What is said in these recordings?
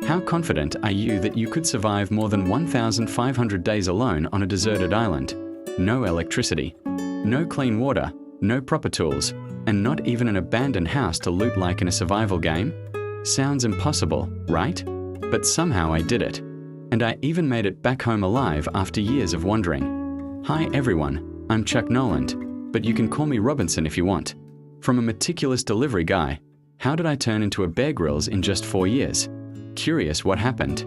How confident are you that you could survive more than 1,500 days alone on a deserted island? No electricity, no clean water, no proper tools, and not even an abandoned house to loot like in a survival game? Sounds impossible, right? But somehow I did it. And I even made it back home alive after years of wandering. Hi everyone, I'm Chuck Noland, but you can call me Robinson if you want. From a meticulous delivery guy, how did I turn into a Bear Grylls in just 4 years? Curious what happened?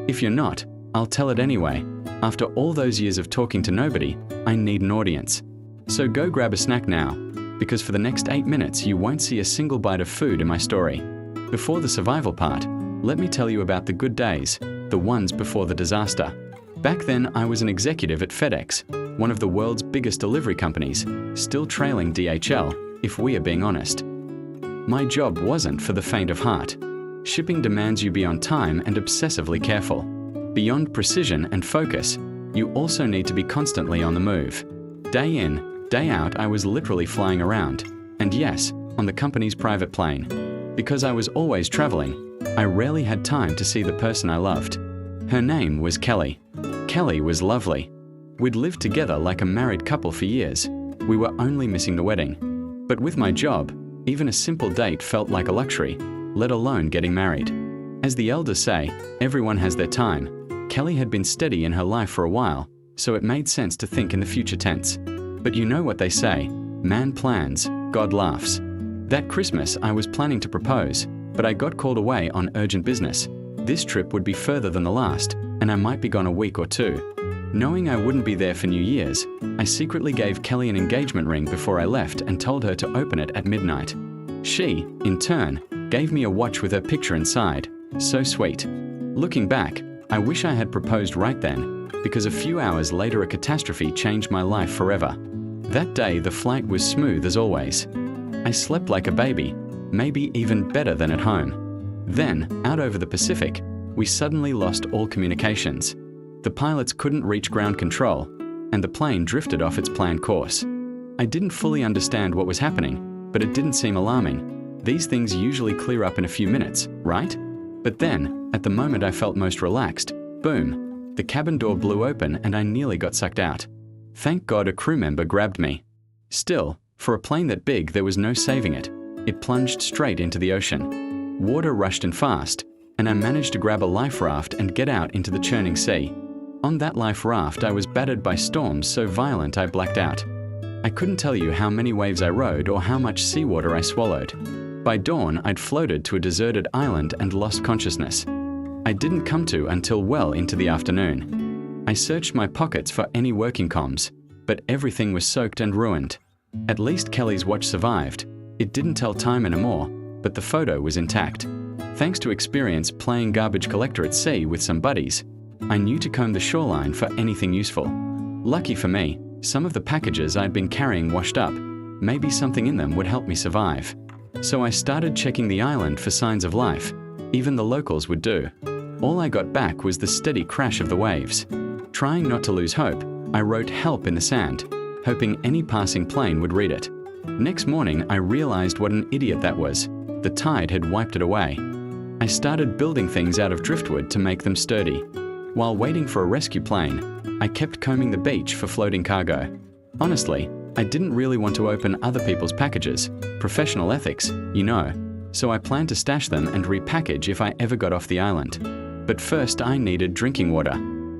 If you're not, I'll tell it anyway. After all those years of talking to nobody, I need an audience. So go grab a snack now, because for the next 8 minutes you won't see a single bite of food in my story. Before the survival part, let me tell you about the good days, the ones before the disaster. Back then I was an executive at FedEx, one of the world's biggest delivery companies, still trailing DHL, if we are being honest. My job wasn't for the faint of heart. Shipping demands you be on time and obsessively careful. Beyond precision and focus, you also need to be constantly on the move. Day in, day out, I was literally flying around. And yes, on the company's private plane. Because I was always traveling, I rarely had time to see the person I loved. Her name was Kelly. Kelly was lovely. We'd lived together like a married couple for years. We were only missing the wedding. But with my job, even a simple date felt like a luxury, let alone getting married. As the elders say, everyone has their time. Kelly had been steady in her life for a while, so it made sense to think in the future tense. But you know what they say, man plans, God laughs. That Christmas I was planning to propose, but I got called away on urgent business. This trip would be further than the last, and I might be gone a week or two. Knowing I wouldn't be there for New Year's, I secretly gave Kelly an engagement ring before I left and told her to open it at midnight. She, in turn, gave me a watch with her picture inside. So sweet. Looking back, I wish I had proposed right then, because a few hours later a catastrophe changed my life forever. That day the flight was smooth as always. I slept like a baby, maybe even better than at home. Then, out over the Pacific, we suddenly lost all communications. The pilots couldn't reach ground control, and the plane drifted off its planned course. I didn't fully understand what was happening, but it didn't seem alarming. These things usually clear up in a few minutes, right? But then, at the moment I felt most relaxed, boom, the cabin door blew open and I nearly got sucked out. Thank God a crew member grabbed me. Still, for a plane that big there was no saving it. It plunged straight into the ocean. Water rushed in fast, and I managed to grab a life raft and get out into the churning sea. On that life raft I was battered by storms so violent I blacked out. I couldn't tell you how many waves I rode or how much seawater I swallowed. By dawn I'd floated to a deserted island and lost consciousness. I didn't come to until well into the afternoon. I searched my pockets for any working comms, but everything was soaked and ruined. At least Kelly's watch survived. It didn't tell time anymore, but the photo was intact. Thanks to experience playing garbage collector at sea with some buddies, I knew to comb the shoreline for anything useful. Lucky for me, some of the packages I'd been carrying washed up. Maybe something in them would help me survive. So I started checking the island for signs of life. Even the locals would do. All I got back was the steady crash of the waves. Trying not to lose hope, I wrote "help" in the sand, hoping any passing plane would read it. Next morning, I realized what an idiot that was. The tide had wiped it away. I started building things out of driftwood to make them sturdy. While waiting for a rescue plane, I kept combing the beach for floating cargo. Honestly, I didn't really want to open other people's packages. Professional ethics, you know. So I planned to stash them and repackage if I ever got off the island. But first I needed drinking water.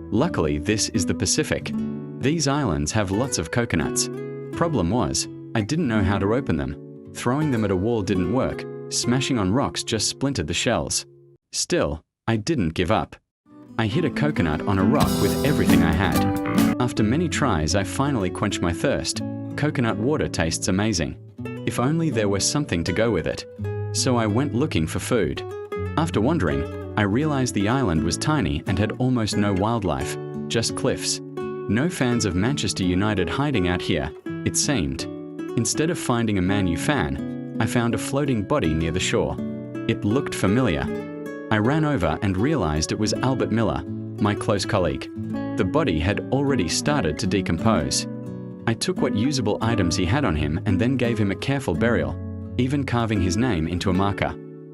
Luckily, this is the Pacific. These islands have lots of coconuts. Problem was, I didn't know how to open them. Throwing them at a wall didn't work. Smashing on rocks just splintered the shells. Still, I didn't give up. I hit a coconut on a rock with everything I had. After many tries, I finally quenched my thirst. Coconut water tastes amazing. If only there was something to go with it. So I went looking for food. After wandering, I realized the island was tiny and had almost no wildlife, just cliffs. No fans of Manchester United hiding out here, it seemed. Instead of finding a Man U fan, I found a floating body near the shore. It looked familiar. I ran over and realized it was Albert Miller, my close colleague. The body had already started to decompose. I took what usable items he had on him and then gave him a careful burial, even carving his name into a marker.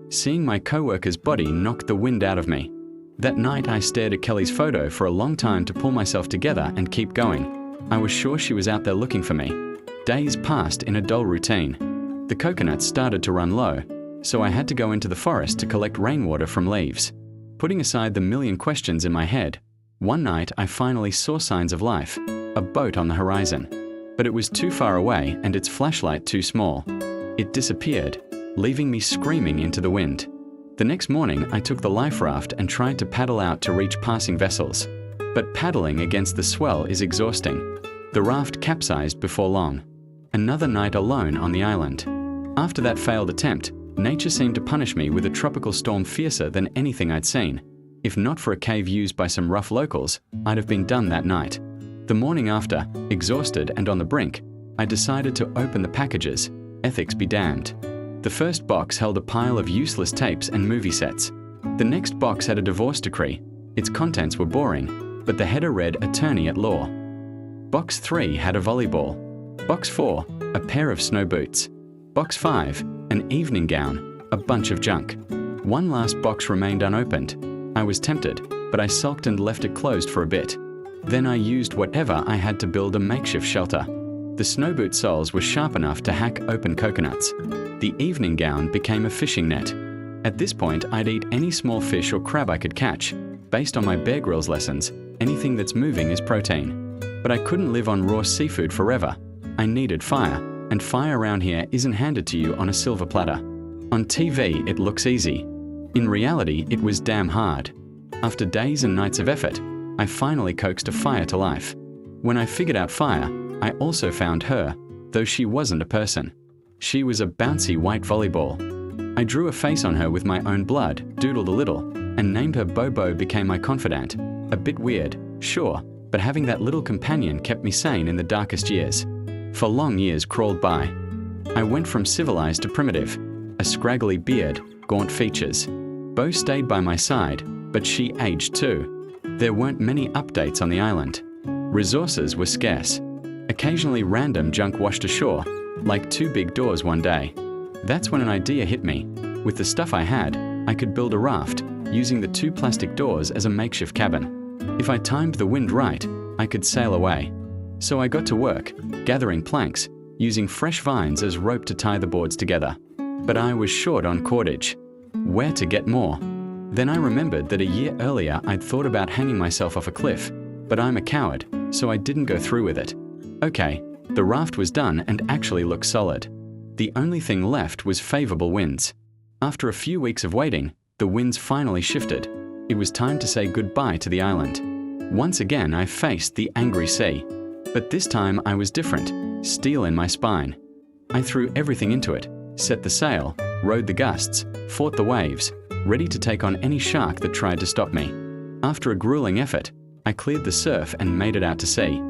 Seeing my co-worker's body knocked the wind out of me. That night I stared at Kelly's photo for a long time to pull myself together and keep going. I was sure she was out there looking for me. Days passed in a dull routine. The coconuts started to run low, so I had to go into the forest to collect rainwater from leaves. Putting aside the million questions in my head, one night I finally saw signs of life, a boat on the horizon. But it was too far away and its flashlight too small. It disappeared, leaving me screaming into the wind. The next morning I took the life raft and tried to paddle out to reach passing vessels. But paddling against the swell is exhausting. The raft capsized before long. Another night alone on the island. After that failed attempt, nature seemed to punish me with a tropical storm fiercer than anything I'd seen. If not for a cave used by some rough locals, I'd have been done that night. The morning after, exhausted and on the brink, I decided to open the packages. Ethics be damned. The first box held a pile of useless tapes and movie sets. The next box had a divorce decree. Its contents were boring, but the header read Attorney at Law. Box 3 had a volleyball. Box 4, a pair of snow boots. Box 5, an evening gown, a bunch of junk. One last box remained unopened. I was tempted, but I sulked and left it closed for a bit. Then I used whatever I had to build a makeshift shelter. The snow boot soles were sharp enough to hack open coconuts. The evening gown became a fishing net. At this point, I'd eat any small fish or crab I could catch. Based on my Bear Grylls lessons, anything that's moving is protein. But I couldn't live on raw seafood forever. I needed fire, and fire around here isn't handed to you on a silver platter. On TV, it looks easy. In reality, it was damn hard. After days and nights of effort, I finally coaxed a fire to life. When I figured out fire, I also found her, though she wasn't a person. She was a bouncy white volleyball. I drew a face on her with my own blood, doodled a little, and named her Bobo became my confidant. A bit weird, sure, but having that little companion kept me sane in the darkest years. For long years crawled by. I went from civilized to primitive, a scraggly beard, gaunt features. Bo stayed by my side, but she aged too. There weren't many updates on the island. Resources were scarce. Occasionally random junk washed ashore, like two big doors one day. That's when an idea hit me. With the stuff I had, I could build a raft, using the two plastic doors as a makeshift cabin. If I timed the wind right, I could sail away. So I got to work, gathering planks, using fresh vines as rope to tie the boards together. But I was short on cordage. Where to get more? Then I remembered that a year earlier I'd thought about hanging myself off a cliff, but I'm a coward, so I didn't go through with it. Okay, the raft was done and actually looked solid. The only thing left was favorable winds. After a few weeks of waiting, the winds finally shifted. It was time to say goodbye to the island. Once again, I faced the angry sea. But this time I was different, steel in my spine. I threw everything into it, set the sail, rode the gusts, fought the waves, ready to take on any shark that tried to stop me. After a grueling effort, I cleared the surf and made it out to sea.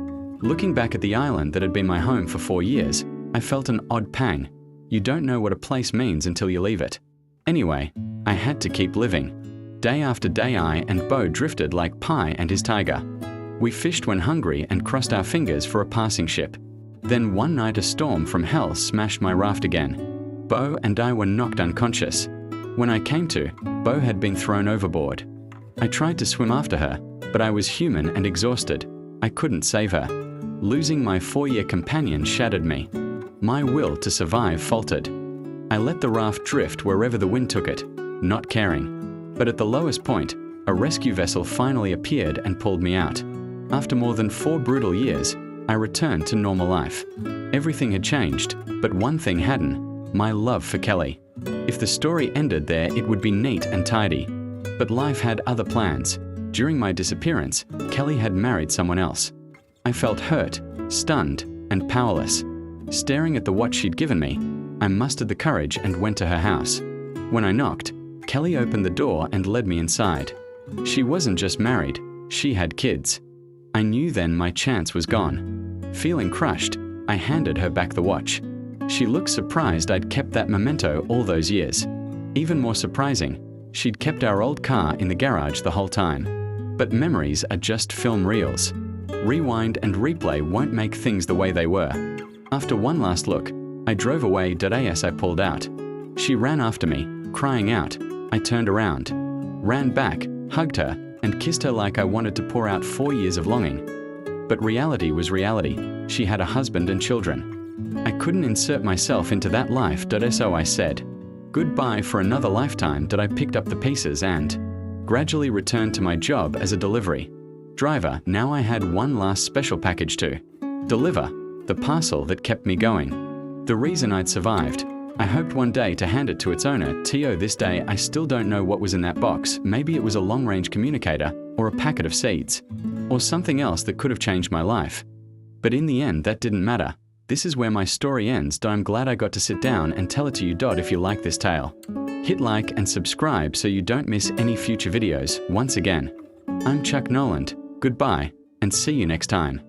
Looking back at the island that had been my home for 4 years, I felt an odd pang. You don't know what a place means until you leave it. Anyway, I had to keep living. Day after day I and Bo drifted like Pi and his tiger. We fished when hungry and crossed our fingers for a passing ship. Then one night a storm from hell smashed my raft again. Bo and I were knocked unconscious. When I came to, Bo had been thrown overboard. I tried to swim after her, but I was human and exhausted. I couldn't save her. Losing my 4-year companion shattered me. My will to survive faltered. I let the raft drift wherever the wind took it, not caring. But at the lowest point, a rescue vessel finally appeared and pulled me out. After more than 4 brutal years, I returned to normal life. Everything had changed, but one thing hadn't: my love for Kelly. If the story ended there, it would be neat and tidy. But life had other plans. During my disappearance, Kelly had married someone else. I felt hurt, stunned, and powerless. Staring at the watch she'd given me, I mustered the courage and went to her house. When I knocked, Kelly opened the door and led me inside. She wasn't just married, she had kids. I knew then my chance was gone. Feeling crushed, I handed her back the watch. She looked surprised I'd kept that memento all those years. Even more surprising, she'd kept our old car in the garage the whole time. But memories are just film reels. Rewind and replay won't make things the way they were. After one last look, I drove away as I pulled out. She ran after me, crying out. I turned around, ran back, hugged her, and kissed her like I wanted to pour out 4 years of longing. But reality was reality. She had a husband and children. I couldn't insert myself into that life, so I said goodbye for another lifetime. I picked up the pieces and gradually returned to my job as a delivery driver. Now I had one last special package to deliver, the parcel that kept me going. The reason I'd survived. I hoped one day to hand it to its owner. This day I still don't know what was in that box. Maybe it was a long-range communicator, or a packet of seeds, or something else that could have changed my life. But in the end, that didn't matter. This is where my story ends. I'm glad I got to sit down and tell it to you. If you like this tale, hit like and subscribe so you don't miss any future videos. Once again, I'm Chuck Noland. Goodbye, and see you next time.